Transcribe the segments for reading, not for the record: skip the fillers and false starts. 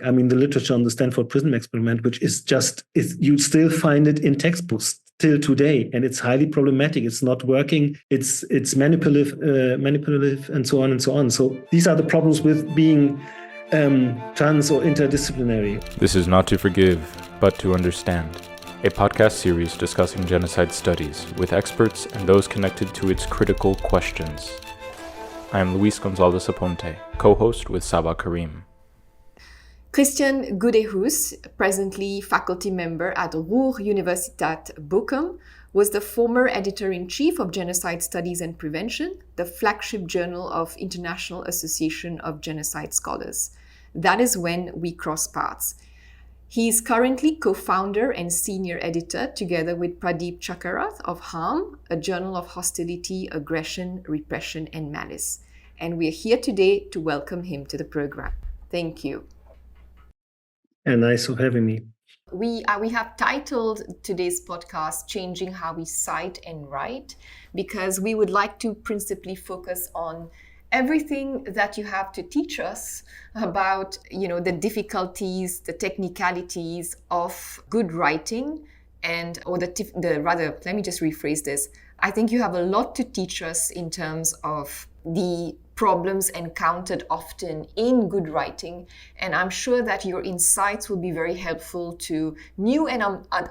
I mean, the literature on the Stanford Prison Experiment, which is you still find it in textbooks till today, and it's highly problematic. It's not working. It's manipulative, and so on and so on. So these are the problems with being trans or interdisciplinary. This is Not to Forgive, but to Understand, a podcast series discussing genocide studies with experts and those connected to its critical questions. I am Luis Gonzalez Aponte, co-host with Saba Karim. Christian Gudehus, presently faculty member at Ruhr Universität Bochum, was the former editor-in-chief of Genocide Studies and Prevention, the flagship journal of International Association of Genocide Scholars. That is when we cross paths. He is currently co-founder and senior editor, together with Pradeep Chakravarth, of Harm, a journal of hostility, aggression, repression, and malice. And we are here today to welcome him to the program. Thank you. And nice for having me. We have titled today's podcast, Changing How We Cite and Write, because we would like to principally focus on everything that you have to teach us about, the difficulties, the technicalities of good writing, let me just rephrase this. I think you have a lot to teach us in terms of the problems encountered often in good writing, and I'm sure that your insights will be very helpful to new and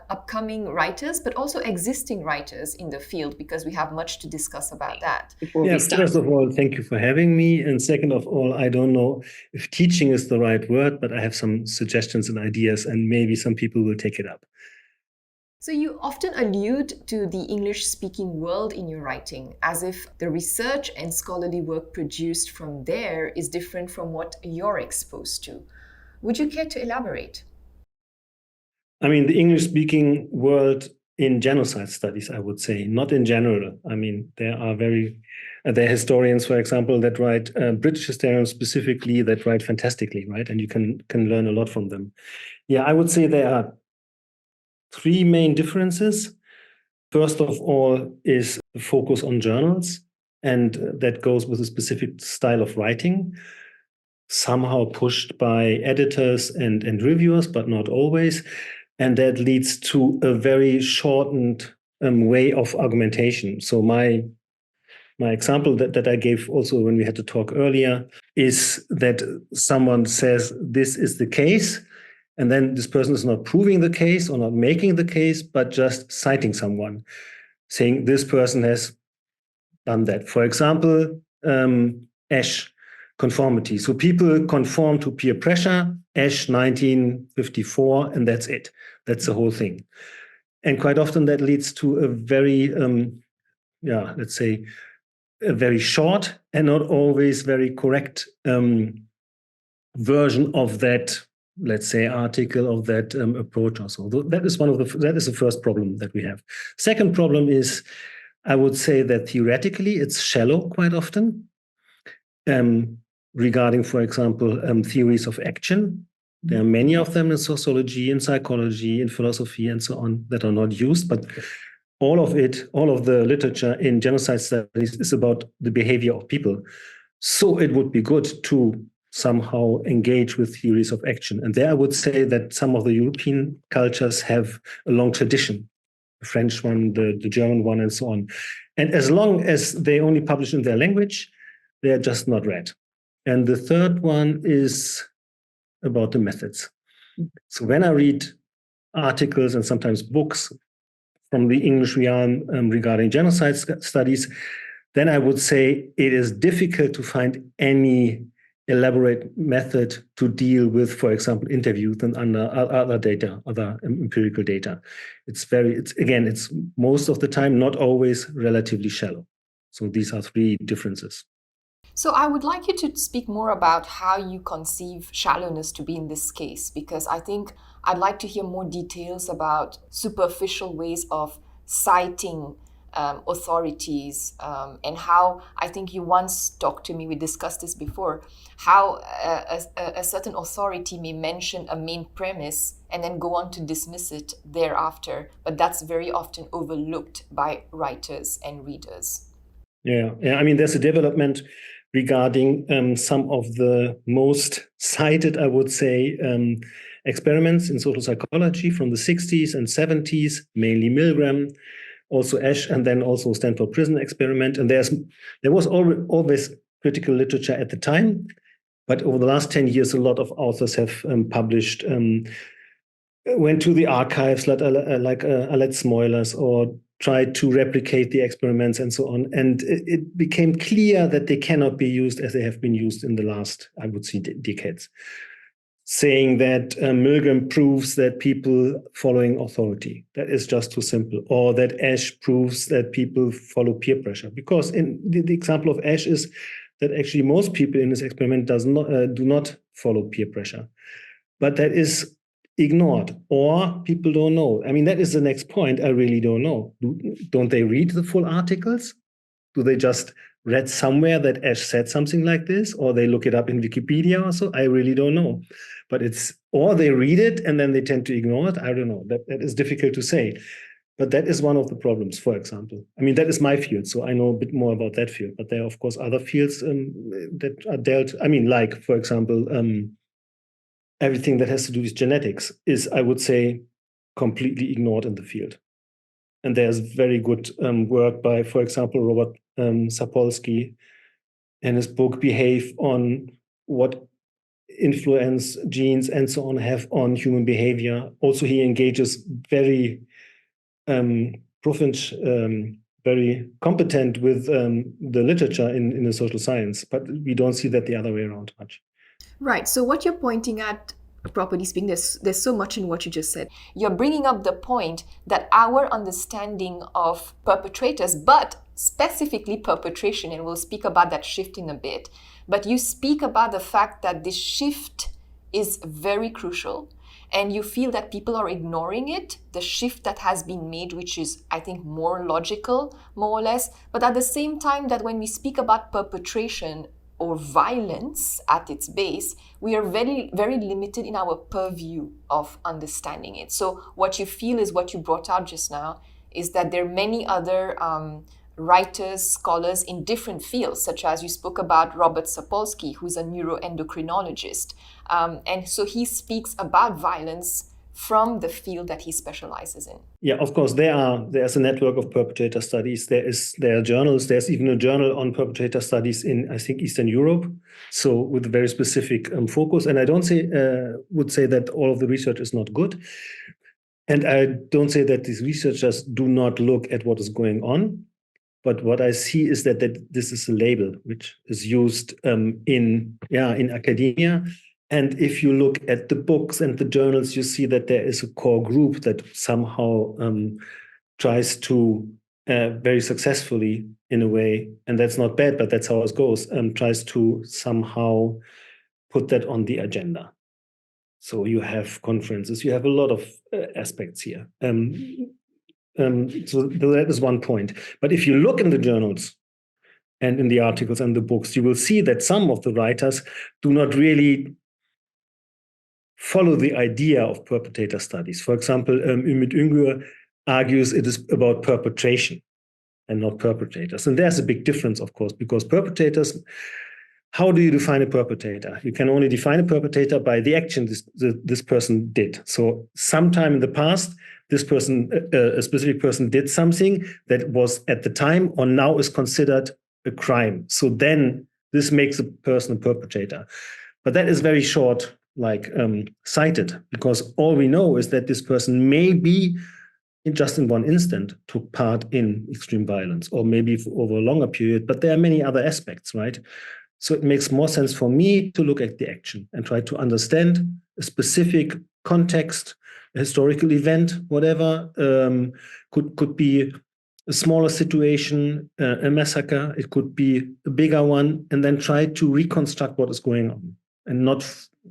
upcoming writers, but also existing writers in the field, because we have much to discuss about that. First of all, thank you for having me, and second of all, I don't know if teaching is the right word, but I have some suggestions and ideas, and maybe some people will take it up. So you often allude to the English-speaking world in your writing, as if the research and scholarly work produced from there is different from what you're exposed to. Would you care to elaborate? I mean, the English-speaking world in genocide studies, I would say, not in general. I mean, there are historians, for example, that write, British historians specifically, that write fantastically, right? And you can learn a lot from them. Yeah, I would say there are three main differences. First of all is the focus on journals, and that goes with a specific style of writing, somehow pushed by editors and reviewers, but not always. And that leads to a very shortened way of argumentation. So my example that I gave also when we had to talk earlier is that someone says this is the case, and then this person is not proving the case or not making the case, but just citing someone, saying this person has done that. For example, Esch, conformity. So people conform to peer pressure, Esch 1954, and that's it. That's the whole thing. And quite often that leads to a very, let's say, a very short and not always very correct version of that, let's say, article of that approach also. That is the first problem that we have. Second problem is, I would say that theoretically it's shallow quite often, regarding, for example, theories of action. There are many of them in sociology, in psychology, in philosophy, and so on that are not used, but all of the literature in genocide studies is about the behavior of people. So it would be good to somehow engage with theories of action. And there I would say that some of the European cultures have a long tradition, the French one, the German one, and so on. And as long as they only publish in their language, they're just not read. And the third one is about the methods. So when I read articles and sometimes books from the English realm regarding genocide studies, then I would say it is difficult to find any elaborate method to deal with, for example, interviews and other data, other empirical data. It's most of the time not always relatively shallow. So these are three differences. So I would like you to speak more about how you conceive shallowness to be in this case, because I think I'd like to hear more details about superficial ways of citing authorities, and how, I think you once talked to me, we discussed this before, how a certain authority may mention a main premise and then go on to dismiss it thereafter, but that's very often overlooked by writers and readers. Yeah. I mean, there's a development regarding some of the most cited, I would say, experiments in social psychology from the 60s and 70s, mainly Milgram, also Ash, and then also Stanford Prison Experiment. And there was always critical literature at the time, but over the last 10 years, a lot of authors have published, went to the archives like Alex Smoilers, or tried to replicate the experiments and so on. And it became clear that they cannot be used as they have been used in the last, I would say, decades. Saying that Milgram proves that people following authority, that is just too simple. Or that Ash proves that people follow peer pressure. Because in the example of Ash is that actually most people in this experiment do not follow peer pressure. But that is ignored, or people don't know. I mean, that is the next point. I really don't know. Don't they read the full articles? Do they just read somewhere that Ash said something like this, or they look it up in Wikipedia or so? I really don't know. But or they read it and then they tend to ignore it. I don't know. That is difficult to say. But that is one of the problems, for example. I mean, that is my field, so I know a bit more about that field. But there are, of course, other fields that are dealt, I mean, like, for example, everything that has to do with genetics is, I would say, completely ignored in the field. And there's very good work by, for example, Robert Sapolsky in his book Behave, on what influence genes and so on have on human behavior. Also, he engages very very competent with the literature in the social science, but we don't see that the other way around much. Right. So what you're pointing at, properly speaking, there's so much in what you just said. You're bringing up the point that our understanding of perpetrators, but specifically perpetration, and we'll speak about that shift in a bit, but you speak about the fact that this shift is very crucial, and you feel that people are ignoring it, the shift that has been made, which is, I think, more logical, more or less. But at the same time, that when we speak about perpetration or violence at its base, we are very, very limited in our purview of understanding it. So what you feel is what you brought out just now, is that there are many other writers, scholars in different fields, such as you spoke about Robert Sapolsky, who's a neuroendocrinologist. And so he speaks about violence from the field that he specializes in. Yeah, of course, there's a network of perpetrator studies. There are journals. There's even a journal on perpetrator studies in, I think, Eastern Europe. So with a very specific focus. And I don't would say that all of the research is not good. And I don't say that these researchers do not look at what is going on. But what I see is that this is a label which is used in academia. And if you look at the books and the journals, you see that there is a core group that somehow tries to very successfully, in a way, and that's not bad, but that's how it goes, tries to somehow put that on the agenda. So you have conferences, you have a lot of aspects here. So that is one point. But if you look in the journals and in the articles and the books, you will see that some of the writers do not really follow the idea of perpetrator studies. For example, Ümit Üngur argues it is about perpetration and not perpetrators. And there's a big difference, of course, because perpetrators, how do you define a perpetrator? You can only define a perpetrator by the action this person did. So sometime in the past, this person, a specific person, did something that was at the time or now is considered a crime. So then this makes a person a perpetrator. But that is very short, cited, because all we know is that this person maybe just in one instant took part in extreme violence, or maybe over a longer period. But there are many other aspects, right? So it makes more sense for me to look at the action and try to understand a specific context, a historical event, whatever. Could be a smaller situation, a massacre. It could be a bigger one, and then try to reconstruct what is going on, and not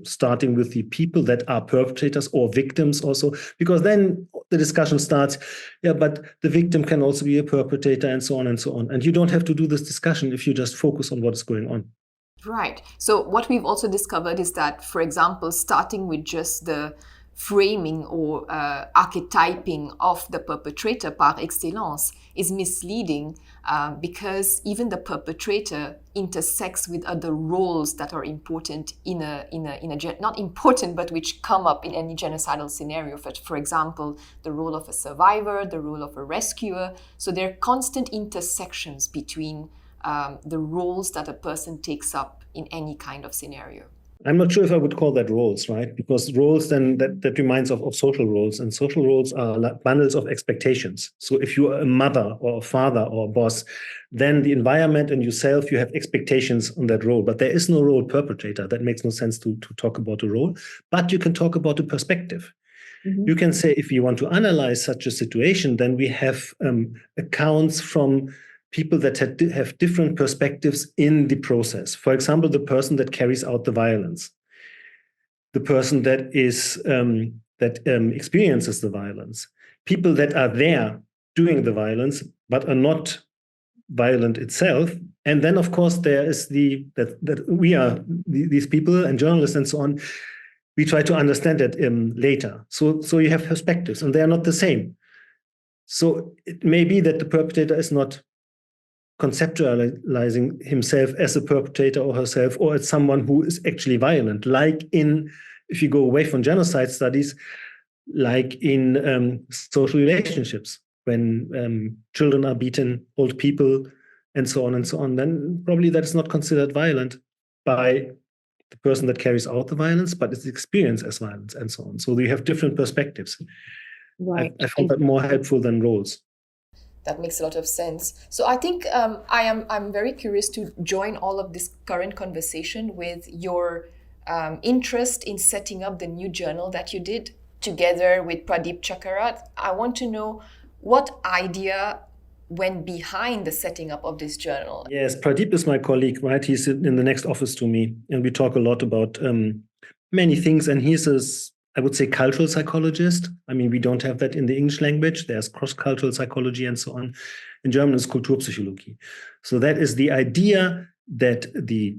starting with the people that are perpetrators or victims also, because then the discussion starts, yeah, but the victim can also be a perpetrator, and so on and so on. And you don't have to do this discussion if you just focus on what is going on. Right. So what we've also discovered is that, for example, starting with just the framing or archetyping of the perpetrator par excellence is misleading because even the perpetrator intersects with other roles that are important in a not important, but which come up in any genocidal scenario. For example, the role of a survivor, the role of a rescuer. So there are constant intersections between the roles that a person takes up in any kind of scenario. I'm not sure if I would call that roles, right? Because roles, then that reminds of social roles, and social roles are like bundles of expectations. So if you are a mother or a father or a boss, then the environment and yourself, you have expectations on that role. But there is no role perpetrator. That makes no sense to talk about a role. But you can talk about a perspective. Mm-hmm. You can say, if you want to analyze such a situation, then we have accounts from people that have different perspectives in the process. For example, the person that carries out the violence, the person that is experiences the violence, people that are there doing the violence but are not violent itself. And then, of course, there is that we are these people and journalists and so on. We try to understand that later. So you have perspectives, and they are not the same. So it may be that the perpetrator is not conceptualizing himself as a perpetrator or herself, or as someone who is actually violent, like if you go away from genocide studies, like in social relationships, when children are beaten, old people, and so on, then probably that is not considered violent by the person that carries out the violence, but it's experienced as violence, and so on. So you have different perspectives. Right. I found that more helpful than roles. That makes a lot of sense. So I think I'm very curious to join all of this current conversation with your interest in setting up the new journal that you did together with Pradeep Chakarat. I want to know what idea went behind the setting up of this journal. Yes, Pradeep is my colleague, right? He's in the next office to me, and we talk a lot about many things. And he's I would say, cultural psychologist. I mean, we don't have that in the English language. There's cross-cultural psychology and so on. In German, it's Kulturpsychologie. So that is the idea that the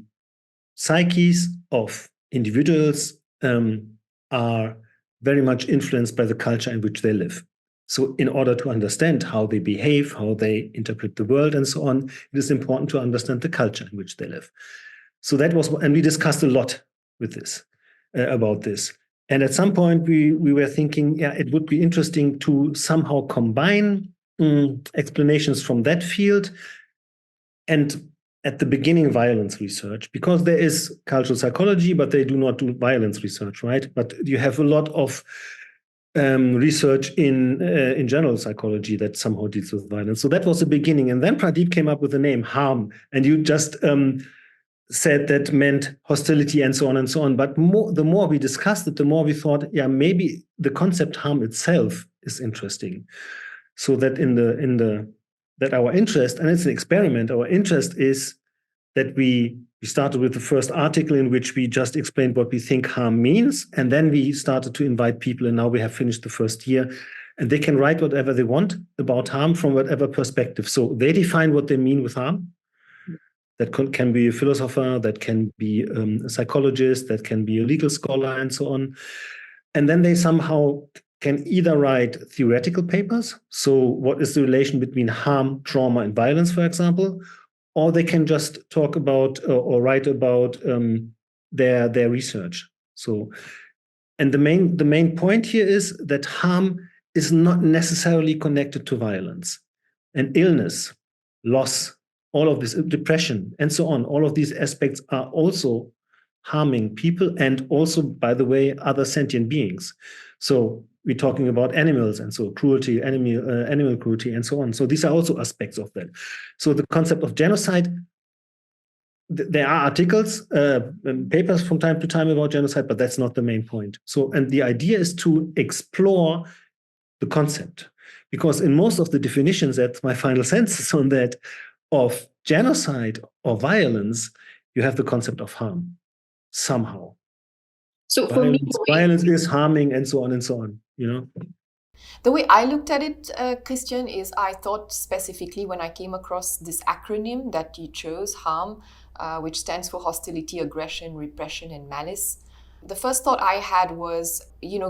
psyches of individuals are very much influenced by the culture in which they live. So in order to understand how they behave, how they interpret the world and so on, it is important to understand the culture in which they live. So that was, and we discussed a lot with this, about this. And at some point, we were thinking, it would be interesting to somehow combine explanations from that field and at the beginning, violence research, because there is cultural psychology, but they do not do violence research, right? But you have a lot of research in general psychology that somehow deals with violence. So that was the beginning. And then Pradeep came up with the name harm, and you just said that meant hostility and so on and so on. But the more we discussed it, the more we thought, maybe the concept harm itself is interesting. So that that our interest, and it's an experiment, our interest is that we started with the first article in which we just explained what we think harm means. And then we started to invite people, and now we have finished the first year. And they can write whatever they want about harm from whatever perspective. So they define what they mean with harm. That can be a philosopher, that can be a psychologist, that can be a legal scholar, and so on. And then they somehow can either write theoretical papers. So what is the relation between harm, trauma, and violence, for example? Or they can just talk about or write about their research. So, and the main point here is that harm is not necessarily connected to violence. And illness, loss, all of this, depression, and so on, all of these aspects are also harming people, and also, by the way, other sentient beings. So we're talking about animals, and so cruelty, animal cruelty, and so on. So these are also aspects of that. So the concept of genocide, there are articles, papers from time to time about genocide, but that's not the main point. So, and the idea is to explore the concept, because in most of the definitions, that's my final sentence on that, of genocide or violence, you have the concept of harm somehow. So for me, violence is harming, and so on, you know. The way I looked at it, Christian, is I thought specifically when I came across this acronym that you chose, HARM, which stands for hostility, aggression, repression, and malice. The first thought I had was,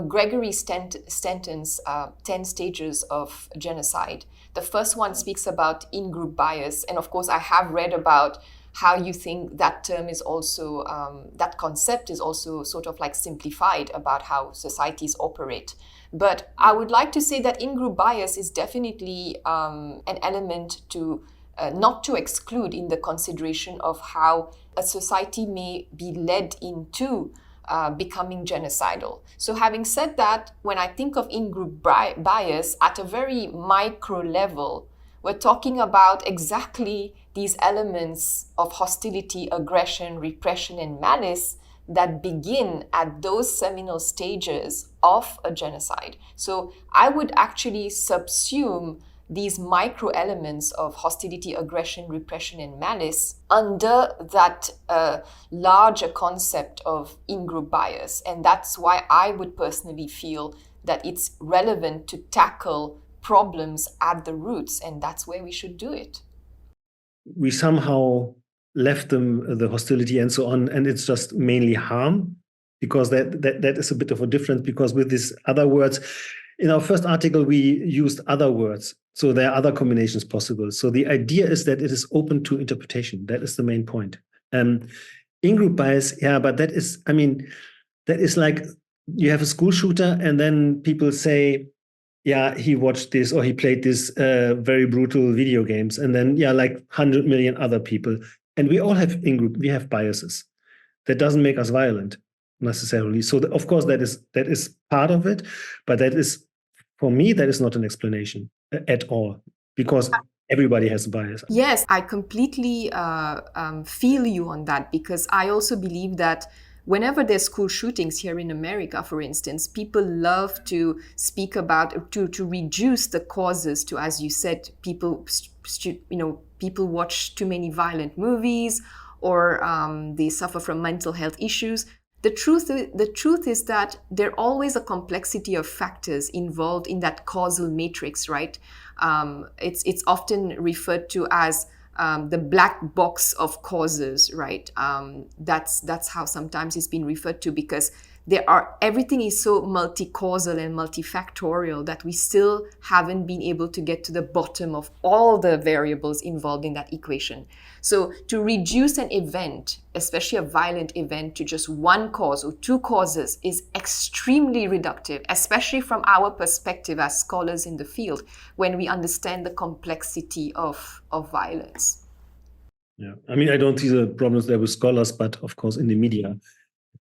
Gregory Stanton's 10 stages of genocide. The first one speaks about in-group bias. And of course, I have read about how you think that term is also, that concept is also sort of like simplified about how societies operate. But I would like to say that in-group bias is definitely an element to not to exclude in the consideration of how a society may be led into becoming genocidal. So having said that, when I think of in-group bias at a very micro level, we're talking about exactly these elements of hostility, aggression, repression, and malice that begin at those seminal stages of a genocide. So I would actually subsume these micro elements of hostility, aggression, repression, and malice under that larger concept of in-group bias. And that's why I would personally feel that it's relevant to tackle problems at the roots, and that's where we should do it. We somehow left them the hostility and so on, and it's just mainly harm, because that is a bit of a difference, because with these other words, in our first article, we used other words. So there are other combinations possible. So the idea is that it is open to interpretation. That is the main point. In-group bias, yeah, but that is like you have a school shooter and then people say, yeah, he watched this or he played this very brutal video games. And then, yeah, like 100 million other people. And we all have in-group, we have biases. That doesn't make us violent necessarily. So of course that is part of it, but that is, for me, that is not an explanation at all, because everybody has a bias. Yes, I completely feel you on that, because I also believe that whenever there's school shootings here in America, for instance, people love to speak about, to reduce the causes to, as you said, people watch too many violent movies, or they suffer from mental health issues. The truth is that there are always a complexity of factors involved in that causal matrix, right? It's often referred to as the black box of causes, right? That's how sometimes it's been referred to, because everything is so multi-causal and multifactorial that we still haven't been able to get to the bottom of all the variables involved in that equation. So to reduce an event, especially a violent event, to just one cause or two causes is extremely reductive, especially from our perspective as scholars in the field, when we understand the complexity of violence. Yeah, I mean, I don't see the problems there with scholars, but of course in the media.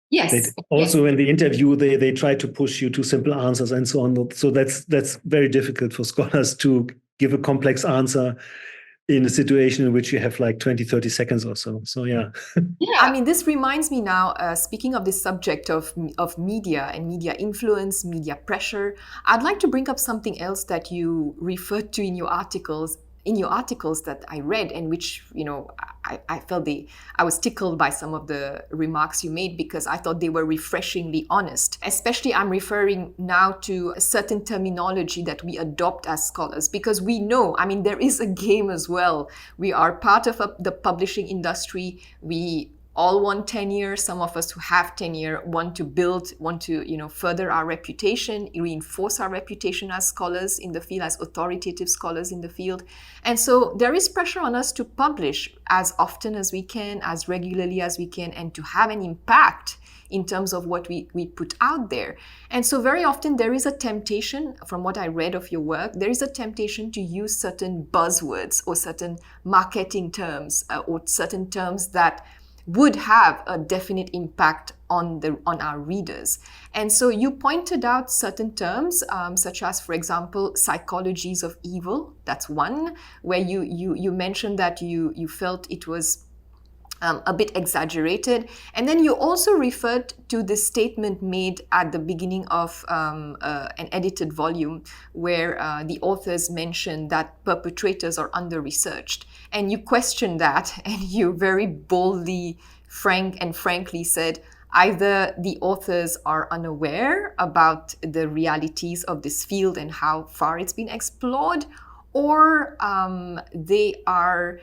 Yes. Also, in the interview, they try to push you to simple answers and so on. So that's very difficult for scholars to give a complex answer in a situation in which you have like 20, 30 seconds or so. So, yeah. Yeah, I mean, this reminds me now, speaking of this subject of media and media influence, media pressure, I'd like to bring up something else that you referred to in your articles that I read, and which, I felt I was tickled by some of the remarks you made, because I thought they were refreshingly honest. Especially, I'm referring now to a certain terminology that we adopt as scholars, because we know, I mean, there is a game as well. We are part of the publishing industry. We all want tenure. Some of us who have tenure want to further our reputation, reinforce our reputation as scholars in the field, as authoritative scholars in the field. And so there is pressure on us to publish as often as we can, as regularly as we can, and to have an impact in terms of what we put out there. And so very often there is a temptation, from what I read of your work, there is a temptation to use certain buzzwords or certain marketing terms or certain terms that would have a definite impact on our readers. And so you pointed out certain terms, such as, for example, psychologies of evil. That's one, where you mentioned that you felt it was a bit exaggerated. And then you also referred to the statement made at the beginning of an edited volume, where the authors mentioned that perpetrators are under-researched. And you questioned that, and you very boldly, frankly said, either the authors are unaware about the realities of this field and how far it's been explored, or they are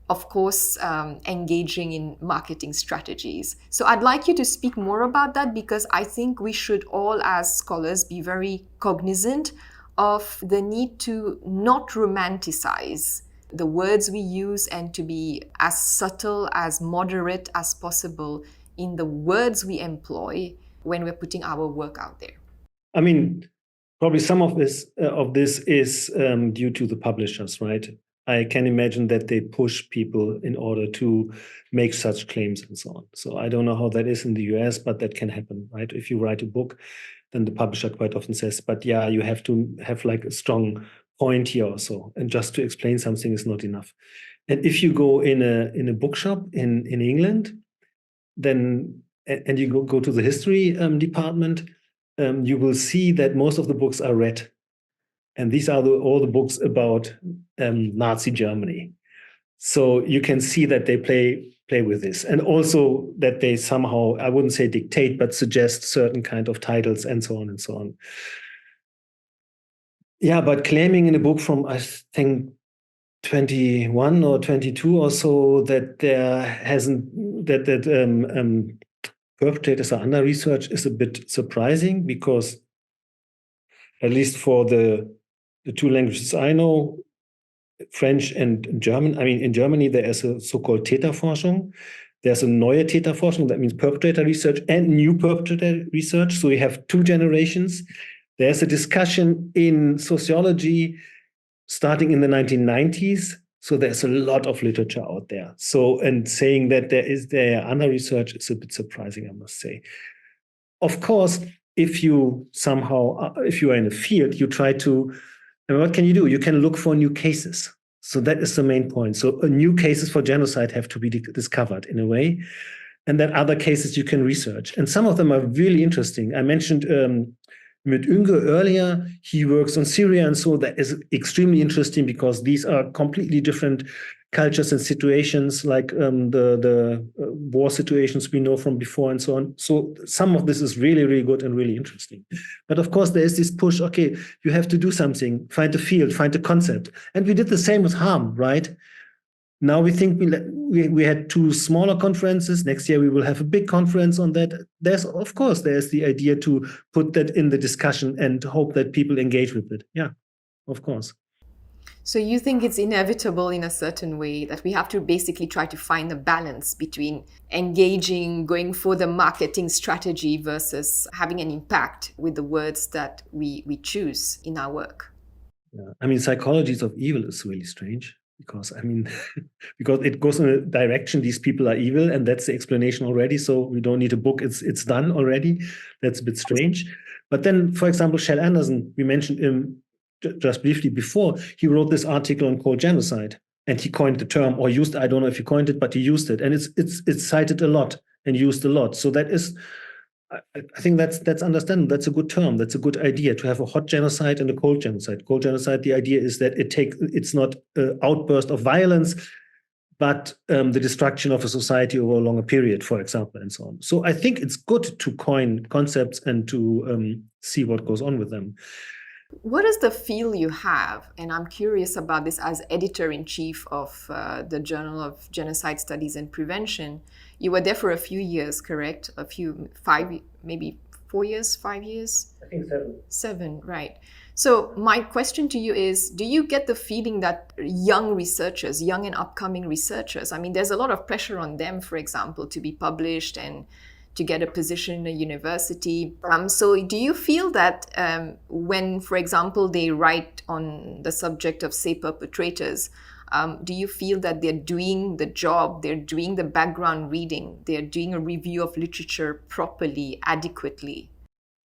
of course, engaging in marketing strategies. So I'd like you to speak more about that, because I think we should all, as scholars, be very cognizant of the need to not romanticize the words we use and to be as subtle, as moderate as possible in the words we employ when we're putting our work out there. I mean, probably some of this is due to the publishers, right? I can imagine that they push people in order to make such claims and so on. So I don't know how that is in the US, but that can happen, right? If you write a book, then the publisher quite often says, but yeah, you have to have like a strong point here or so. And just to explain something is not enough. And if you go in a bookshop in England, then, and you go to the history department, you will see that most of the books are read. And these are all the books about Nazi Germany. So you can see that they play with this. And also that they somehow, I wouldn't say dictate, but suggest certain kind of titles and so on and so on. Yeah, but claiming in a book from, I think, 21 or 22 or so that perpetrators are under research is a bit surprising, because at least for the two languages I know, French and German. I mean, in Germany, there is a so-called Täterforschung. There's a neue Täterforschung, that means perpetrator research and new perpetrator research. So we have two generations. There's a discussion in sociology starting in the 1990s. So there's a lot of literature out there. So, and saying that there are under research is a bit surprising, I must say. Of course, if you are in a field, you try to, and what can you do? You can look for new cases. So that is the main point. So new cases for genocide have to be discovered in a way. And then other cases you can research. And some of them are really interesting. I mentioned mit Unge earlier, he works on Syria. And so that is extremely interesting, because these are completely different cultures and situations, like the war situations we know from before and so on. So some of this is really, really good and really interesting. But of course, there is this push, okay, you have to do something, find a field, find a concept. And we did the same with harm, right? Now we think we had two smaller conferences. Next year we will have a big conference on that. There's the idea to put that in the discussion and hope that people engage with it. Yeah, of course. So you think it's inevitable in a certain way that we have to basically try to find a balance between engaging, going for the marketing strategy versus having an impact with the words that we choose in our work? Yeah. I mean, psychologies of evil is really strange, because because it goes in a direction, these people are evil, and that's the explanation already. So we don't need a book, it's done already. That's a bit strange. But then, for example, Shell Anderson, we mentioned him just briefly before, he wrote this article on cold genocide, and he coined the term, or used, I don't know if he coined it, but he used it, and it's cited a lot and used a lot. So that is, I think that's understandable. That's a good term. That's a good idea, to have a hot genocide and a cold genocide. Cold genocide, the idea is that it's not an outburst of violence, but the destruction of a society over a longer period, for example, and so on. So I think it's good to coin concepts and to see what goes on with them. What is the feel you have? And I'm curious about this as editor-in-chief of the Journal of Genocide Studies and Prevention. You were there for a few years, correct? Maybe 4 years, 5 years? I think 7. 7, right. So my question to you is, do you get the feeling that young researchers, young and upcoming researchers, I mean, there's a lot of pressure on them, for example, to be published and to get a position in a university. So do you feel that when, for example, they write on the subject of, say, perpetrators, do you feel that they're doing the job, they're doing the background reading, they're doing a review of literature properly, adequately?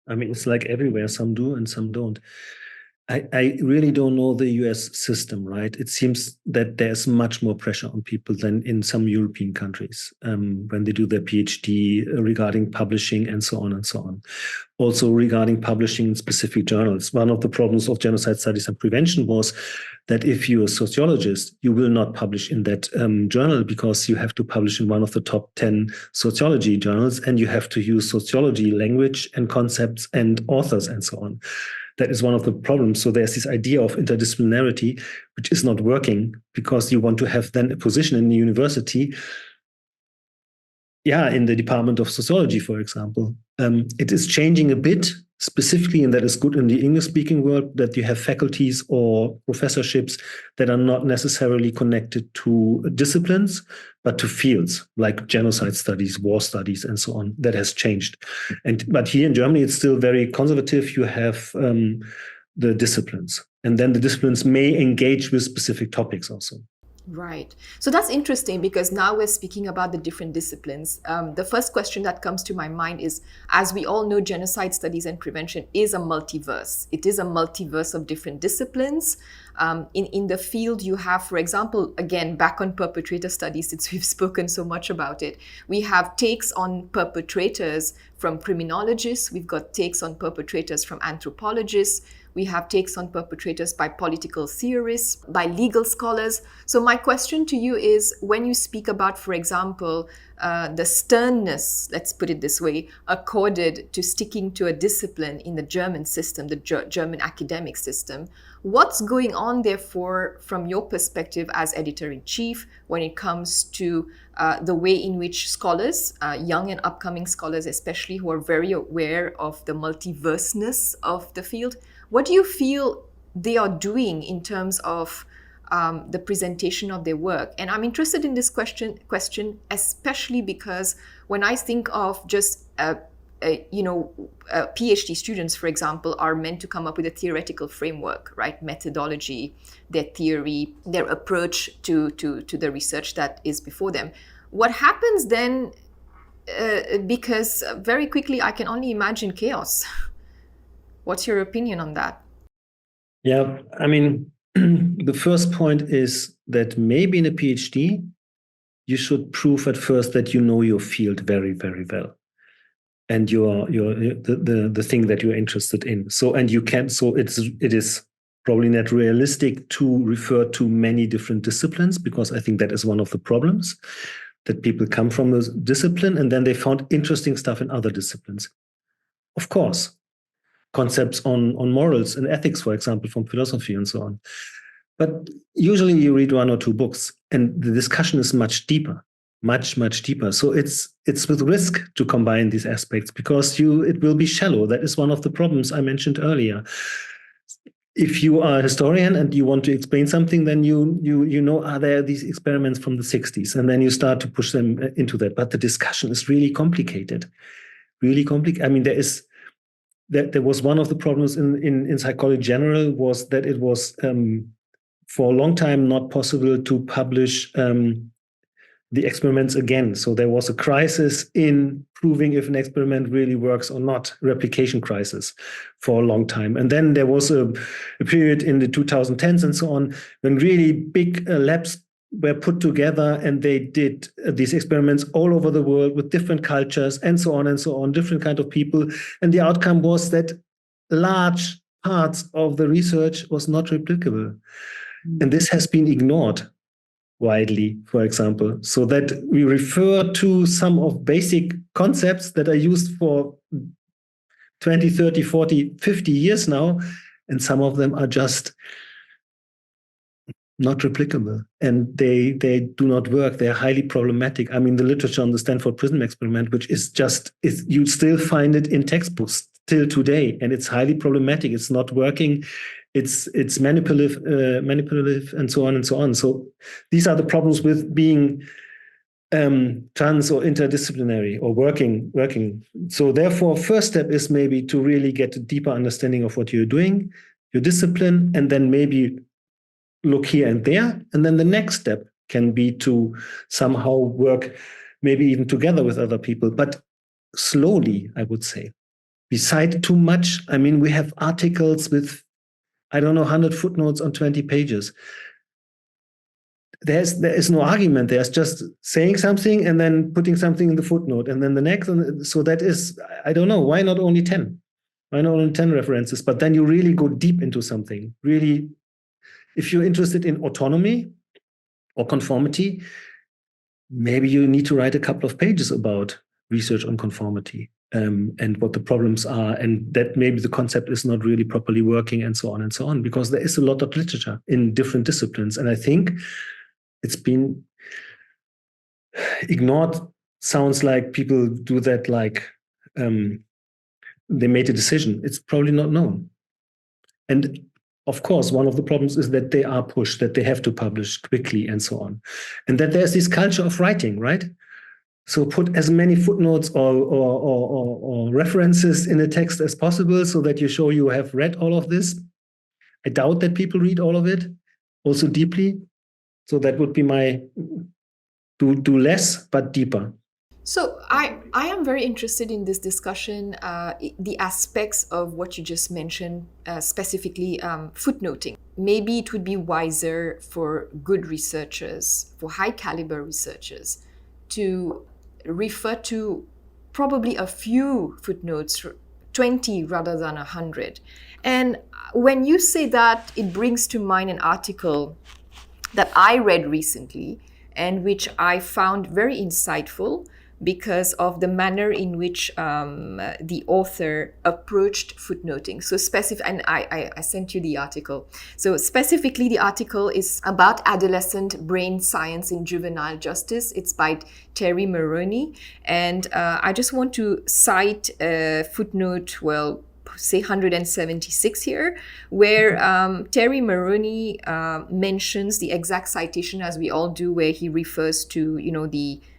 I mean, it's like everywhere, some do and some don't. I really don't know the US system, right? It seems that there's much more pressure on people than in some European countries when they do their PhD regarding publishing and so on and so on. Also regarding publishing in specific journals. One of the problems of Genocide Studies and Prevention was that if you're a sociologist, you will not publish in that journal, because you have to publish in one of the top 10 sociology journals, and you have to use sociology language and concepts and authors and so on. That is one of the problems. So there's this idea of interdisciplinarity, which is not working because you want to have then a position in the university. Yeah, in the Department of Sociology, for example. It is changing a bit, specifically, and that is good in the English-speaking world, that you have faculties or professorships that are not necessarily connected to disciplines, but to fields like genocide studies, war studies, and so on. That has changed. But here in Germany, it's still very conservative. You have the disciplines, and then the disciplines may engage with specific topics also. Right. So that's interesting because now we're speaking about the different disciplines. The first question that comes to my mind is, as we all know, genocide studies and prevention is a multiverse. It is a multiverse of different disciplines. In the field, you have, for example, again, back on perpetrator studies, since we've spoken so much about it, we have takes on perpetrators from criminologists. We've got takes on perpetrators from anthropologists. We have takes on perpetrators by political theorists, by legal scholars. So my question to you is, when you speak about, for example, the sternness, let's put it this way, accorded to sticking to a discipline in the German system, the German academic system, what's going on therefore from your perspective as editor-in-chief when it comes to the way in which scholars, young and upcoming scholars especially, who are very aware of the multiverseness of the field, what do you feel they are doing in terms of the presentation of their work? And I'm interested in this question especially because when I think of just PhD students, for example, are meant to come up with a theoretical framework, right? Methodology, their theory, their approach to the research that is before them. What happens then? Because very quickly, I can only imagine chaos. What's your opinion on that? Yeah, I mean, the first point is that maybe in a PhD, you should prove at first that you know your field very, very well, and the thing that you're interested in. So it is probably not realistic to refer to many different disciplines, because I think that is one of the problems, that people come from a discipline and then they found interesting stuff in other disciplines. Of course. Concepts on morals and ethics, for example, from philosophy and so on. But usually you read one or two books and the discussion is much deeper, much, much deeper. So it's with risk to combine these aspects because it will be shallow. That is one of the problems I mentioned earlier. If you are a historian and you want to explain something, then you know, are there these experiments from the 60s? And then you start to push them into that. But the discussion is really complicated, really complicated. I mean, there was one of the problems in psychology general was that it was for a long time not possible to publish the experiments again. So there was a crisis in proving if an experiment really works or not, replication crisis for a long time. And then there was a period in the 2010s and so on when really big labs were put together and they did these experiments all over the world with different cultures and so on, different kind of people. And the outcome was that large parts of the research was not replicable. And this has been ignored widely, for example, so that we refer to some of basic concepts that are used for 20, 30, 40, 50 years now, and some of them are just not replicable, and they do not work. They're highly problematic. I mean, the literature on the Stanford Prison experiment, which is you still find it in textbooks till today, and it's highly problematic. It's not working. It's manipulative, and so on and so on. So these are the problems with being trans or interdisciplinary or working. So therefore, first step is maybe to really get a deeper understanding of what you're doing, your discipline, and then maybe look here and there. And then the next step can be to somehow work maybe even together with other people, but slowly, I would say. We cite too much. I mean, we have articles with, 100 footnotes on 20 pages. There is no argument. There's just saying something and then putting something in the footnote and then the next. So that is, why not only 10? Why not only 10 references? But then you really go deep into something. Really, if you're interested in autonomy or conformity, maybe you need to write a couple of pages about research on conformity. and what the problems are, and that maybe the concept is not really properly working, and so on, because there is a lot of literature in different disciplines. And I think it's been ignored. Sounds like people do that like they made a decision. It's probably not known. And of course, one of the problems is that they are pushed, that they have to publish quickly and so on. And that there's this culture of writing, right? So put as many footnotes or references in a text as possible so that you show you have read all of this. I doubt that people read all of it also deeply. So that would be my do less, but deeper. So I am very interested in this discussion, the aspects of what you just mentioned, specifically footnoting. Maybe it would be wiser for good researchers, for high caliber researchers, to refer to probably a few footnotes, 20 rather than 100. And when you say that, it brings to mind an article that I read recently and which I found very insightful because of the manner in which the author approached footnoting. So and I sent you the article. So specifically, the article is about adolescent brain science in juvenile justice. It's by Terry Maroney. And I just want to cite footnote, say 176 here, where Terry Maroney mentions the exact citation as we all do, where he refers to,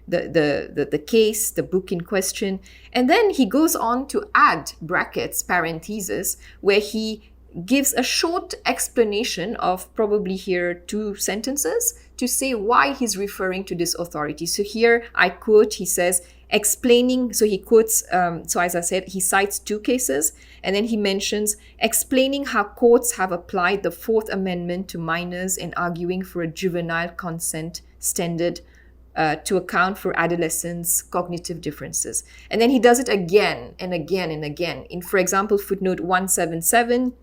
the case, the book in question. And then he goes on to add brackets, parentheses, where he gives a short explanation of probably here 2 sentences to say why he's referring to this authority. So here I quote, he says, explaining, so he quotes, so as I said, he cites 2 cases, and then he mentions explaining how courts have applied the 4th Amendment to minors and arguing for a juvenile consent standard to account for adolescents' cognitive differences. And then he does it again and again and again. In, for example, footnote 177,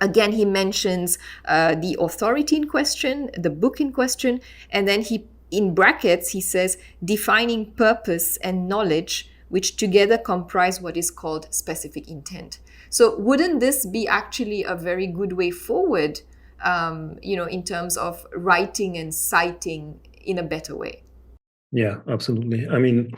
again, he mentions the authority in question, the book in question, and then he, in brackets, he says, defining purpose and knowledge, which together comprise what is called specific intent. So wouldn't this be actually a very good way forward, in terms of writing and citing in a better way? Yeah, absolutely. I mean,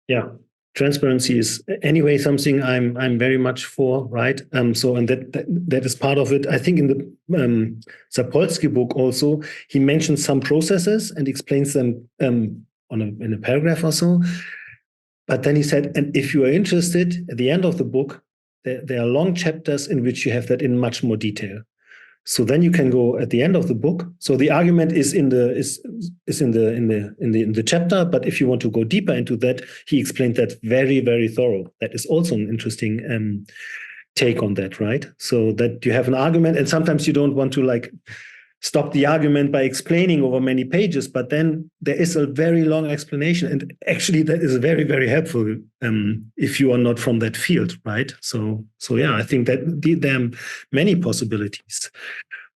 yeah, transparency is anyway something I'm very much for, right? So and that is part of it. I think in the Sapolsky book also he mentions some processes and explains them in a paragraph or so. But then he said, and if you are interested, at the end of the book, there are long chapters in which you have that in much more detail. So then you can go at the end of the book. So the argument is in the chapter, but if you want to go deeper into that, he explained that very, very thorough. That is also an interesting take on that, right? So that you have an argument, and sometimes you don't want to stop the argument by explaining over many pages, but then there is a very long explanation, and actually that is very, very helpful if you are not from that field, right? So yeah, I think that there are many possibilities.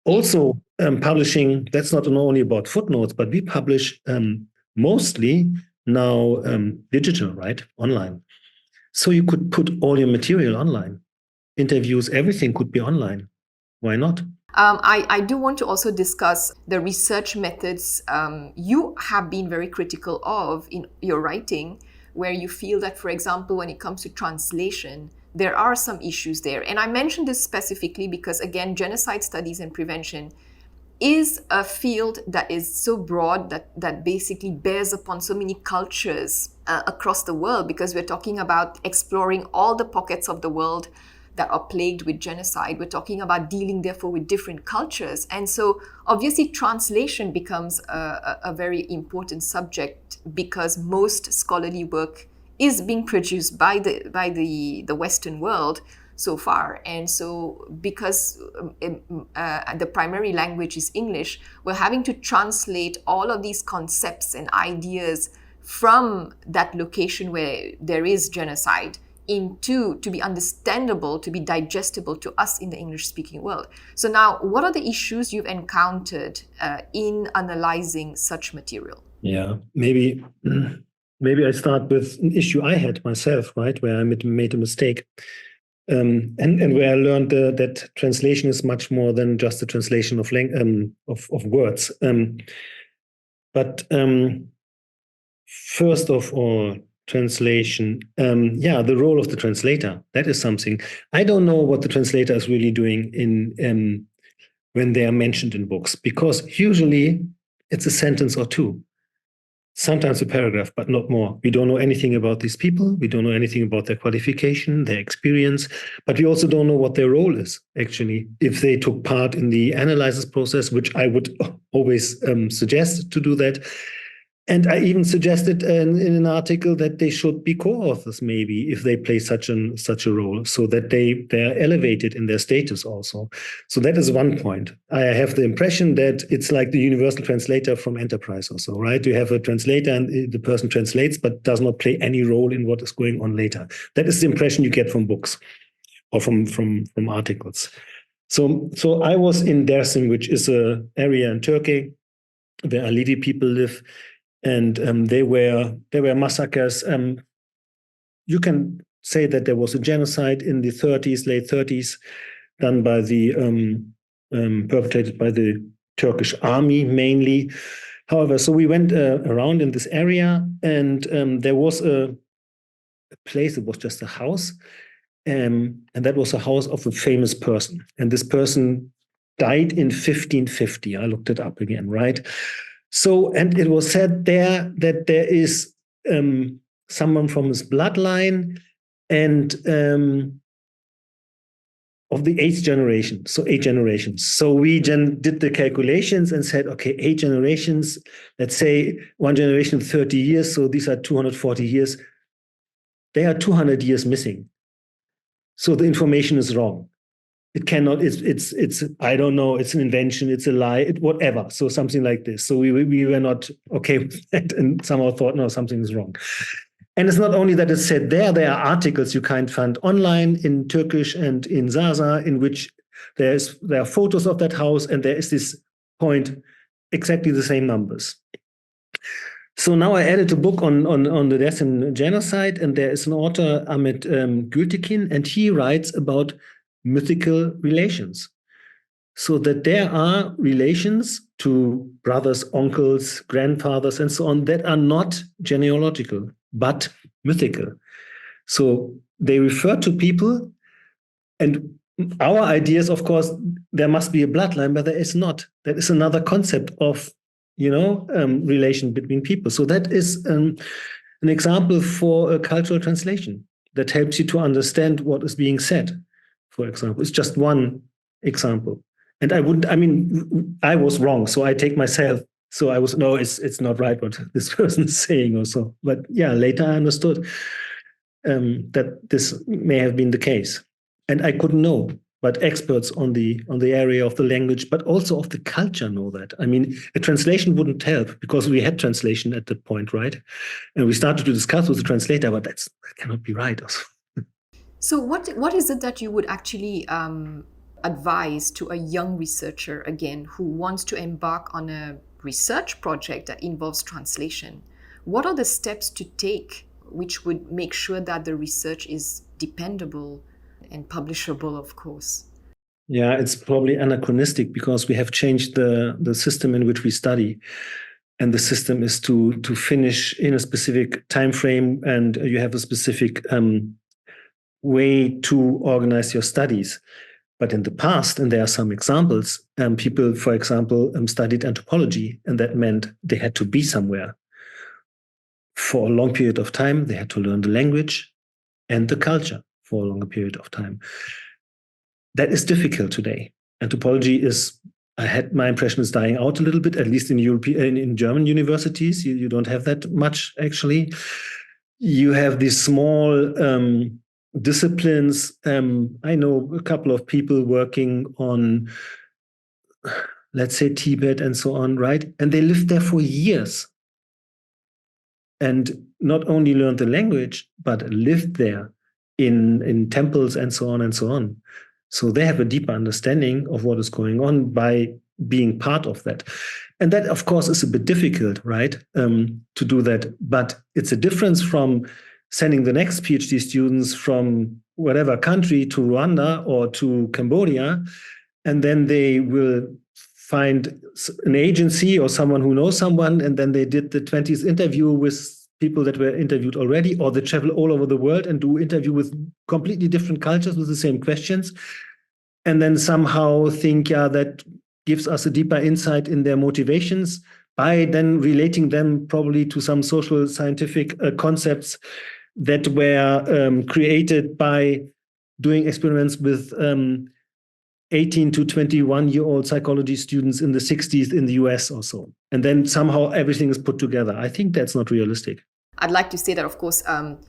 Also, publishing, that's not only about footnotes, but we publish mostly now digital, right? Online. So you could put all your material online. Interviews, everything could be online. Why not? I do want to also discuss the research methods you have been very critical of in your writing, where you feel that, for example, when it comes to translation, there are some issues there. And I mentioned this specifically because, again, genocide studies and prevention is a field that is so broad that basically bears upon so many cultures across the world, because we're talking about exploring all the pockets of the world that are plagued with genocide. We're talking about dealing, therefore, with different cultures. And so, obviously, translation becomes a very important subject because most scholarly work is being produced by the Western world so far. And so, because the primary language is English, we're having to translate all of these concepts and ideas from that location where there is genocide to be understandable, to be digestible to us in the English-speaking world. So now, what are the issues you've encountered in analyzing such material? Yeah, maybe maybe I start with an issue I had myself, right, where I made a mistake. And where I learned that translation is much more than just a translation of words. But first of all, translation. The role of the translator. That is something. I don't know what the translator is really doing in when they are mentioned in books, because usually it's a sentence or two. Sometimes a paragraph, but not more. We don't know anything about these people. We don't know anything about their qualification, their experience, but we also don't know what their role is, actually. If they took part in the analysis process, which I would always suggest to do that. And I even suggested in an article that they should be co-authors, maybe, if they play such a role, so that they're elevated in their status also. So that is one point. I have the impression that it's like the universal translator from Enterprise also, right? You have a translator and the person translates, but does not play any role in what is going on later. That is the impression you get from books or from articles. So I was in Dersim, which is an area in Turkey where Alidi people live. And there were massacres. You can say that there was a genocide in the late 30s, done by perpetrated by the Turkish army mainly. However, so we went around in this area, and there was a place. It was just a house, and that was a house of a famous person. And this person died in 1550. I looked it up again, right? So, and it was said there that there is someone from his bloodline and of the 8th generation, so 8 generations. So we did the calculations and said, okay, 8 generations, let's say one generation 30 years, so these are 240 years. They are 200 years missing. So the information is wrong. It cannot, it's I don't know, it's an invention, it's a lie, whatever. So something like this. So we were not okay with that and somehow thought, no, something is wrong. And it's not only that it's said there are articles you can find online in Turkish and in Zaza, in which there are photos of that house, and there is this point, exactly the same numbers. So now I added a book on the Dersim genocide, and there is an author, Ahmet Gültekin, and he writes about mythical relations. So that there are relations to brothers, uncles, grandfathers, and so on that are not genealogical, but mythical. So they refer to people, and our idea is, of course, there must be a bloodline, but there is not. That is another concept of, relation between people. So that is an example for a cultural translation that helps you to understand what is being said. For example, it's just one example. And I was wrong, so I take myself. So it's not right what this person is saying also. But yeah, later I understood that this may have been the case. And I couldn't know, but experts on the area of the language, but also of the culture know that. I mean, a translation wouldn't help because we had translation at that point, right? And we started to discuss with the translator, but that cannot be right also. So what is it that you would actually advise to a young researcher, again, who wants to embark on a research project that involves translation? What are the steps to take which would make sure that the research is dependable and publishable, of course? Yeah, it's probably anachronistic because we have changed the system in which we study. And the system is to finish in a specific time frame, and you have a specific way to organize your studies. But in the past, and there are some examples, people, for example, studied anthropology, and that meant they had to be somewhere for a long period of time. They had to learn the language and the culture for a longer period of time. That is difficult today. Anthropology my impression is dying out a little bit, at least in German universities. You don't have that much, actually. You have these small disciplines. I know a couple of people working on, let's say, Tibet and so on, right? And they lived there for years and not only learned the language, but lived there in temples and so on and so on. So they have a deeper understanding of what is going on by being part of that. And that, of course, is a bit difficult, right, to do that. But it's a difference from sending the next PhD students from whatever country to Rwanda or to Cambodia, and then they will find an agency or someone who knows someone, and then they did the 20th interview with people that were interviewed already, or they travel all over the world and do interview with completely different cultures with the same questions, and then somehow think, yeah, that gives us a deeper insight in their motivations by then relating them probably to some social scientific concepts that were created by doing experiments with 18 to 21-year-old psychology students in the 60s in the US or so. And then somehow everything is put together. I think that's not realistic. I'd like to say that, of course,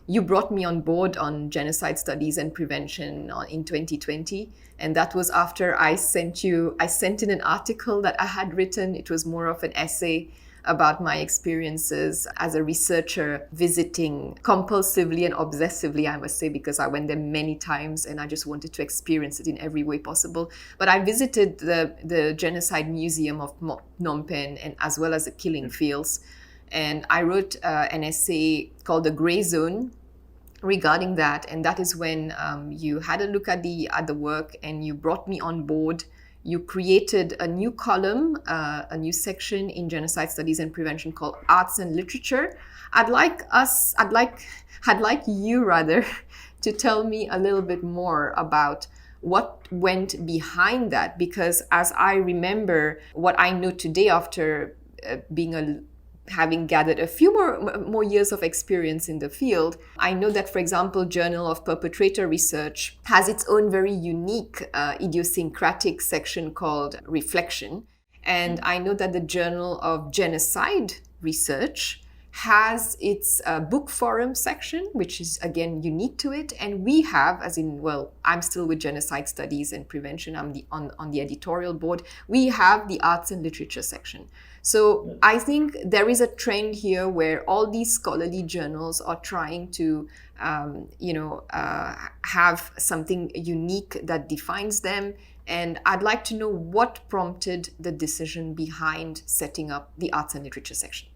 you brought me on board on Genocide Studies and Prevention in 2020. And that was after I sent in an article that I had written. It was more of an essay about my experiences as a researcher visiting compulsively and obsessively, I must say, because I went there many times and I just wanted to experience it in every way possible. But I visited the Genocide Museum of Phnom Penh, and as well as the killing fields. And I wrote an essay called The Grey Zone regarding that. And that is when you had a look at the work and you brought me on board. You created a new column, a new section in Genocide Studies and Prevention called Arts and Literature. I'd like you to tell me a little bit more about what went behind that, because as I remember what I know today after having gathered a few more years of experience in the field, I know that, for example, Journal of Perpetrator Research has its own very unique idiosyncratic section called Reflection. And I know that the Journal of Genocide Research has its book forum section, which is, again, unique to it. And we have, I'm still with Genocide Studies and Prevention, I'm on the editorial board, we have the Arts and Literature section. So I think there is a trend here where all these scholarly journals are trying to, have something unique that defines them. And I'd like to know what prompted the decision behind setting up the Arts and Literature section.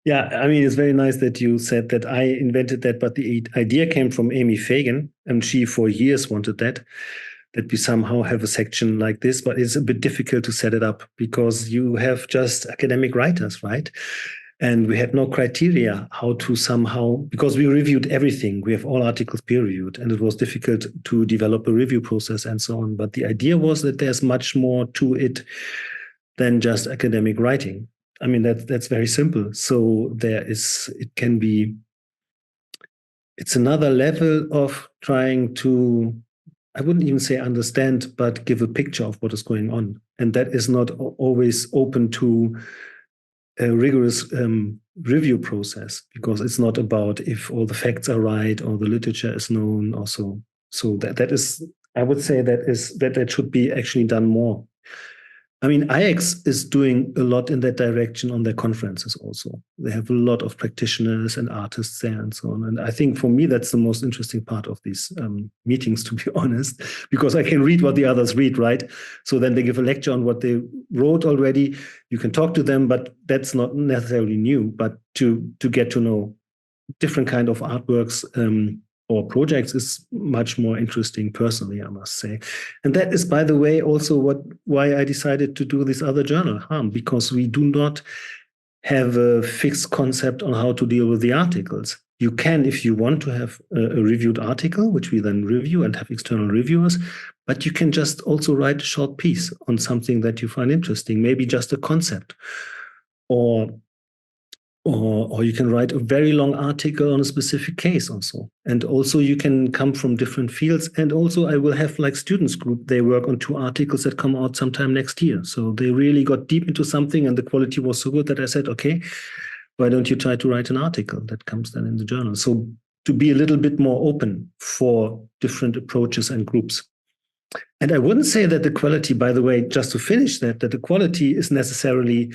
Yeah, I mean, it's very nice that you said that I invented that, but the idea came from Amy Fagan, and she for years wanted that we somehow have a section like this, but it's a bit difficult to set it up because you have just academic writers, right? And we had no criteria how to somehow, because we reviewed everything. We have all articles peer reviewed, and it was difficult to develop a review process and so on. But the idea was that there's much more to it than just academic writing. I mean, that's very simple. So it's another level of trying to, I wouldn't even say understand, but give a picture of what is going on. And that is not always open to a rigorous review process, because it's not about if all the facts are right or the literature is known or so. So that is, I would say that should be actually done more. I mean, IX is doing a lot in that direction on their conferences also. They have a lot of practitioners and artists there and so on. And I think for me, that's the most interesting part of these meetings, to be honest, because I can read what the others read, right? So then they give a lecture on what they wrote already. You can talk to them, but that's not necessarily new. But to get to know different kind of artworks or projects is much more interesting personally, I must say. And that is, by the way, also why I decided to do this other journal, because we do not have a fixed concept on how to deal with the articles. You can, if you want to have a reviewed article, which we then review and have external reviewers, but you can just also write a short piece on something that you find interesting, maybe just a concept, or you can write a very long article on a specific case also. And also you can come from different fields. And also I will have like students group, they work on 2 articles that come out sometime next year. So they really got deep into something and the quality was so good that I said, okay, why don't you try to write an article that comes then in the journal? So to be a little bit more open for different approaches and groups. And I wouldn't say that the quality, by the way, just to finish that the quality is necessarily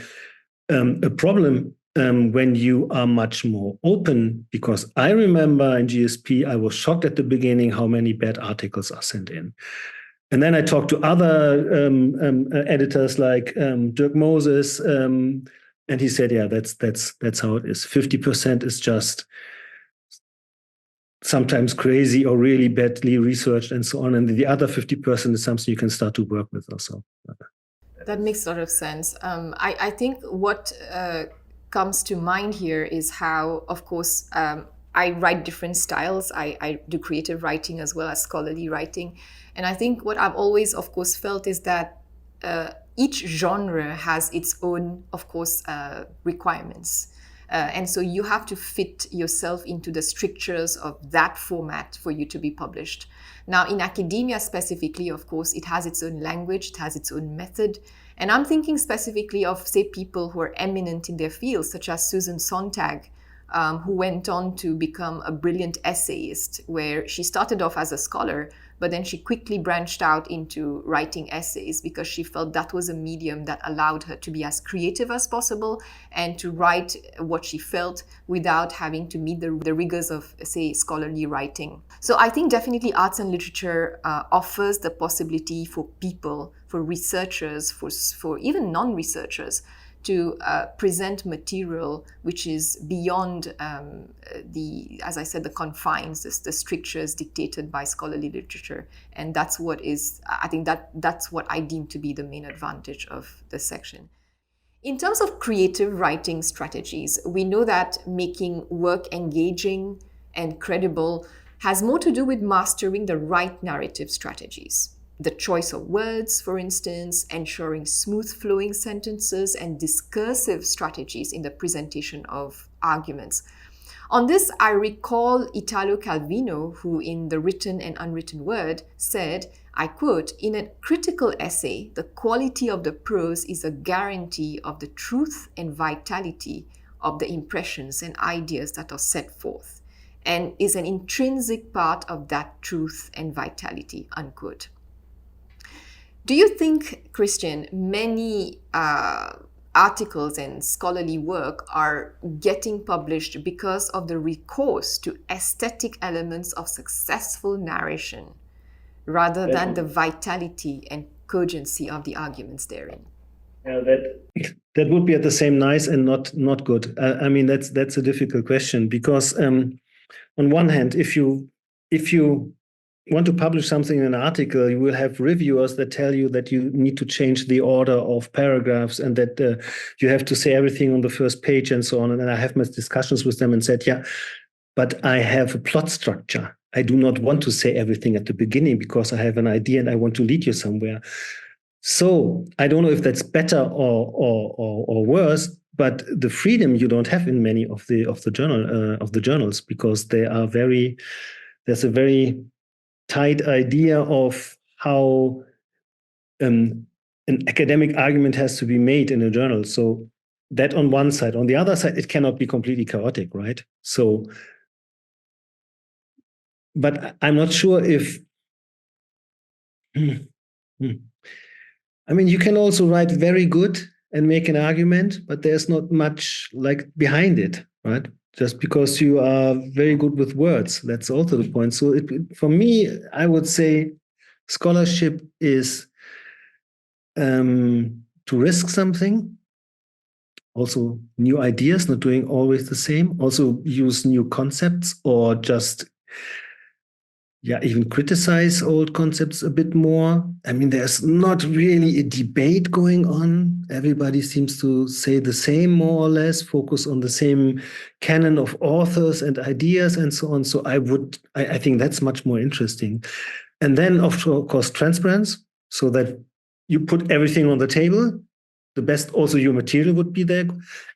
a problem when you are much more open, because I remember in GSP, I was shocked at the beginning how many bad articles are sent in. And then I talked to other editors like Dirk Moses, and he said, yeah, that's how it is. 50% is just sometimes crazy or really badly researched and so on. And the other 50% is something you can start to work with also. That makes a lot of sense. I think what comes to mind here is how, of course, I write different styles. I do creative writing as well as scholarly writing. And I think what I've always, of course, felt is that each genre has its own, of course, requirements. And so you have to fit yourself into the strictures of that format for you to be published. Now, in academia specifically, of course, it has its own language, it has its own method. And I'm thinking specifically of, say, people who are eminent in their fields, such as Susan Sontag, who went on to become a brilliant essayist, where she started off as a scholar, but then she quickly branched out into writing essays because she felt that was a medium that allowed her to be as creative as possible and to write what she felt without having to meet the rigors of, say, scholarly writing. So I think definitely arts and literature offers the possibility for people, for researchers, for even non-researchers, to present material which is beyond as I said, the confines, the strictures dictated by scholarly literature. And that's what is, I think that's what I deem to be the main advantage of this section. In terms of creative writing strategies, we know that making work engaging and credible has more to do with mastering the right narrative strategies. The choice of words, for instance, ensuring smooth flowing sentences and discursive strategies in the presentation of arguments. On this, I recall Italo Calvino, who in The Written and Unwritten Word said, I quote, "In a critical essay, the quality of the prose is a guarantee of the truth and vitality of the impressions and ideas that are set forth, and is an intrinsic part of that truth and vitality," unquote. Do you think, Christian, many articles and scholarly work are getting published because of the recourse to aesthetic elements of successful narration rather than the vitality and cogency of the arguments therein? Yeah, that would be at the same nice and not good. I mean, that's a difficult question because on one hand, if you want to publish something in an article, you will have reviewers that tell you that you need to change the order of paragraphs and that you have to say everything on the first page and so on. And I have my discussions with them and said, yeah, but I have a plot structure. I do not want to say everything at the beginning because I have an idea and I want to lead you somewhere. So I don't know if that's better or worse, but the freedom you don't have in many of the journals because there's a very tight idea of how an academic argument has to be made in a journal. So that on one side. On the other side, it cannot be completely chaotic, right? So, but I'm not sure if... I mean, you can also write very good and make an argument, but there's not much like behind it, right? Just because you are very good with words. That's also the point. So for me, I would say scholarship is to risk something, also new ideas, not doing always the same, also use new concepts or just, even criticize old concepts a bit more. I mean, there's not really a debate going on. Everybody seems to say the same, more or less, focus on the same canon of authors and ideas and so on. So I think that's much more interesting. And then, of course, transparency, so that you put everything on the table. The best, also your material would be there.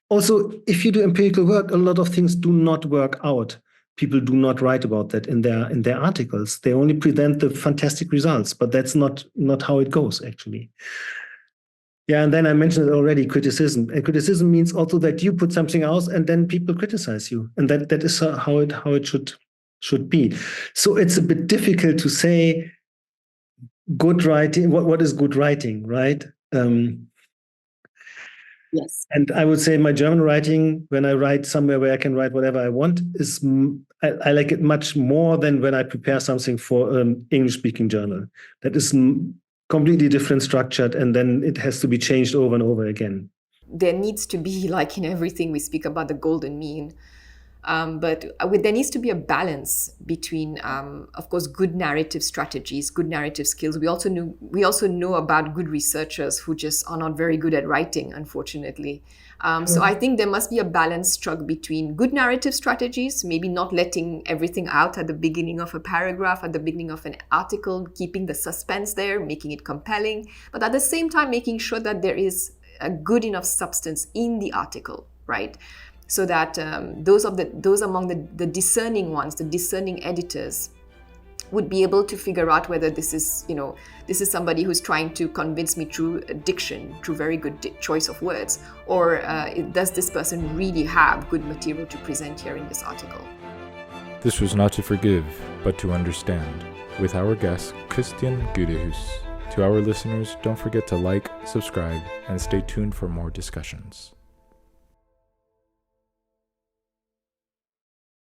Also, if you do empirical work, a lot of things do not work out. People do not write about that in their articles. They only present the fantastic results, but that's not how it goes, actually. Yeah, and then I mentioned it already, criticism. And criticism means also that you put something out and then people criticize you. And that is how it should be. So it's a bit difficult to say good writing. What is good writing, right? Yes. And I would say my German writing, when I write somewhere where I can write whatever I want, I like it much more than when I prepare something for an English-speaking journal. That is completely different structured, and then it has to be changed over and over again. There needs to be, like in everything, we speak about the golden mean. But there needs to be a balance between, of course, good narrative strategies, good narrative skills. We also know about good researchers who just are not very good at writing, unfortunately. So I think there must be a balance struck between good narrative strategies, maybe not letting everything out at the beginning of a paragraph, at the beginning of an article, keeping the suspense there, making it compelling, but at the same time making sure that there is a good enough substance in the article, right? So that those among the discerning ones, the discerning editors, would be able to figure out whether this is somebody who's trying to convince me through diction, through very good choice of words, or does this person really have good material to present here in this article? This was Not to Forgive, but to Understand, with our guest, Christian Gudehus. To our listeners, don't forget to like, subscribe, and stay tuned for more discussions.